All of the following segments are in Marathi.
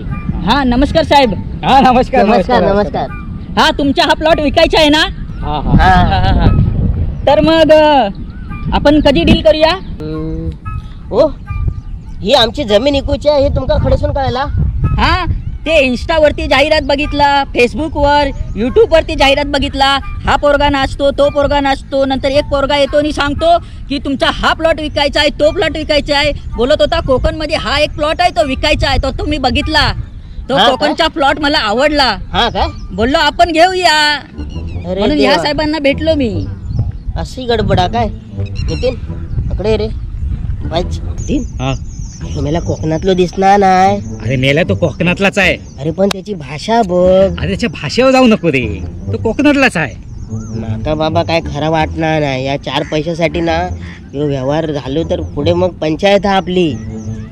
ओके. हा नमस्कार साहेब. हा नमस्कार नमस्कार नमस्कार. हा तुमचा हा प्लॉट विकायचा आहे ना? हा हा हा हा हा. तर मग आपण कधी डील करूया? ओ ही आमची जमीन इकूची आहे हे तुमका खडेसून कळायला? हा ते इंस्टावरती जाहिरात बघितला, फेसबुकवर, यूट्यूबवरती जाहिरात बघितला. हा पोरगा नाचतो, तो पोरगा नाचतो, नंतर एक पोरगा येतो आणि सांगतो की तुमचा हा प्लॉट विकायचा आहे, तो प्लॉट विकायचा आहे. बोलत होता कोकणमध्ये हा एक प्लॉट आहे तो विकायचा आहे. तो तुम्ही बघितला, तो हा का? कोकणचा प्लॉट मला आवडला. हा काय? बोललो आपण घेऊया, अरे म्हणून देवा. ह्या साहेबांना भेटलो मी. अशी गडबडा काय? नितीन अकडे रे वाच. नितीन हा. मला कोकणातलो दिसणार नाही. अरे मेला तो कोकणातलाच आहे. अरे पण त्याची भाषा बघ. अरे त्याच्या भाषेवर जाऊ नको रे, तो कोकणातलाच आहे. माका बाबा काय खरा वाटणार नाही. या 4 पैशासाठी ना ह्यो व्यवहार झालो तर पुढे मग पंचायत आहे आपली.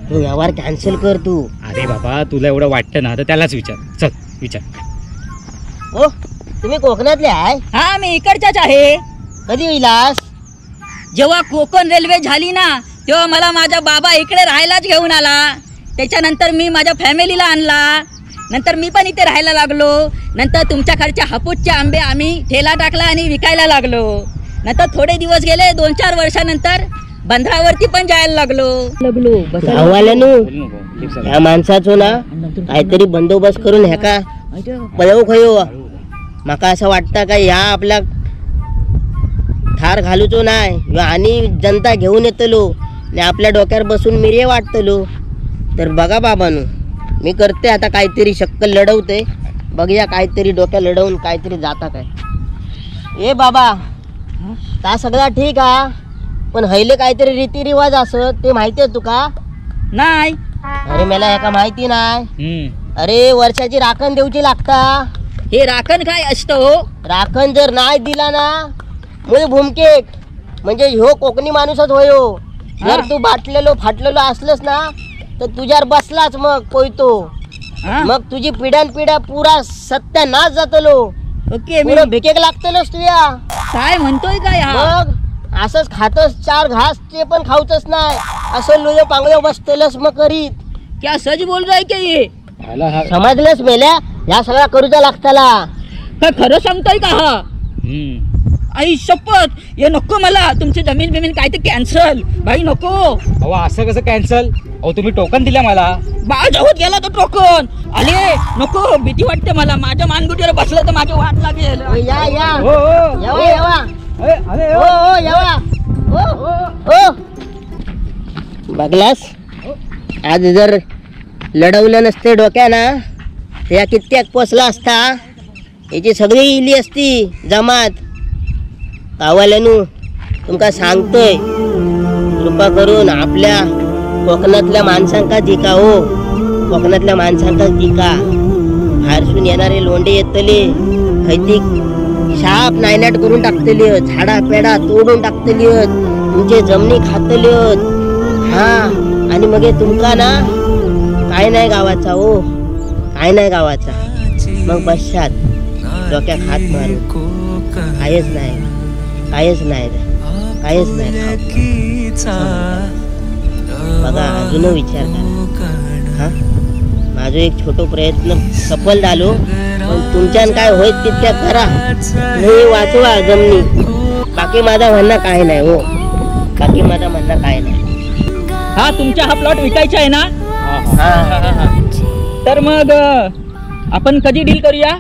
तो व्यवहार कॅन्सल कर तू. अरे बाबा तुला एवढं वाटतं ना तर त्यालाच विचार. चल विचार. ओ तुम्ही कोकणातले आहे? हा मी इकडच्याच आहे. कधी विलास? जेव्हा कोकण रेल्वे झाली ना तेव्हा मला माझा बाबा इकडे राहायलाच घेऊन आला. त्याच्यानंतर मी माझ्या फॅमिलीला आणला. नंतर मी पण इथे राहायला लागलो. नंतर तुमच्याकडच्या हापूसचे आंबे आम्ही ठेला टाकला आणि विकायला लागलो. नंतर थोडे दिवस गेले, 2-4 वर्षानंतर बंदरावरती पण जायला लागलो. गाववाल्यानो बोलू नको. या माणसाचो ना काहीतरी बंदोबस्त करून ह्या का पळव खयो. माका असं वाटतं का ह्या आपल्या ठार घालूचो नाही आणि जनता घेऊन येतलो आणि आपल्या डोक्यावर बसून मिरे वाटतलो. तर बघा बाबांनो मी करते आता काहीतरी शक्कल लढवते. बघूया काहीतरी डोक्या लढवून काहीतरी जाता काय. ए बाबा ता सगळा ठीक हा, पण हयले काहीतरी रीतिरिवाज असत ते माहिती आहे तुका? नाही. अरे मला ह्याका माहिती नाही. हम्म. अरे वर्षाची राखण देऊची लागता. हे राखण काय असतं हो? राखण जर नाही दिला ना मुळे भूमकेट म्हणजे ह्यो कोकणी माणूसच होयो. जर तू बाटलेलो फाटलेलो असलस ना तर तुझ्यावर बसलाच मग पोयतो. हा? मग तुझी पिढ्यान पिढ्या पुरा सत्यानाश जातलो. ओके. मी पुरं भिकेक लागतलोस तुया. काय म्हणतोय काय हा? मग असंच खातस 4 घास ते पण खाऊचच नाही. असं लोयो पांगलो बसतलस मग करीत. क्या सच बोल रहा है क्या ये? आला हा. समजलंस मेल्या ह्या सगळा करूचा लागताला. काय खरं सांगतोय का हा? हम्म. आई शपथ, ये नको मला. तुमची जमीन बिमीन काय ते कॅन्सल भाई, नको. अहो असं कसं कॅन्सल? अहो तुम्ही टोकन दिल्या मला. बाळ जवळ गेला तर टोकन आले. नको, भीती वाटते मला. माझ्या मानगुटीवर बसलं तर माझी वाट लागेल. या या हो हो. येवा येवा. अरे अरे ओ हो. ओ येवा. ओ ओ बघलास आज जर लढवलं नसते डोक्या ना या कित्येक पोचला असता. याची सगळी इली असती जमात. गावाल्यानू तुमका सांगतोय कृपा करून आपल्या कोकणातल्या माणसांका जिका हो. कोकणातल्या माणसांका जिका. बाहेरसून येणारे लोंडे येतले खैती शाप नायनाट करून टाकतली. झाडा पेडा तोडून टाकतली. तुमचे जमिनी खातली. हा आणि मग तुमका ना काय नाही गावाचा हो, काय नाही गावाचा. मग बसशात डोक्यात हात मारून. कायच नाही, कायच नाही, कायच नाही. बघा अजून विचार करा. हा माझा एक छोटो प्रयत्न सफल झालो. पण तुमच्यान काय होत तितक्या करा. नाही वाचवा जमनी. बाकी माझा म्हणणं काय नाही हो. बाकी माझा म्हणणं काय नाही. हा तुमचा हा प्लॉट विकायचा आहे ना? हा तर मग आपण कधी डील करूया?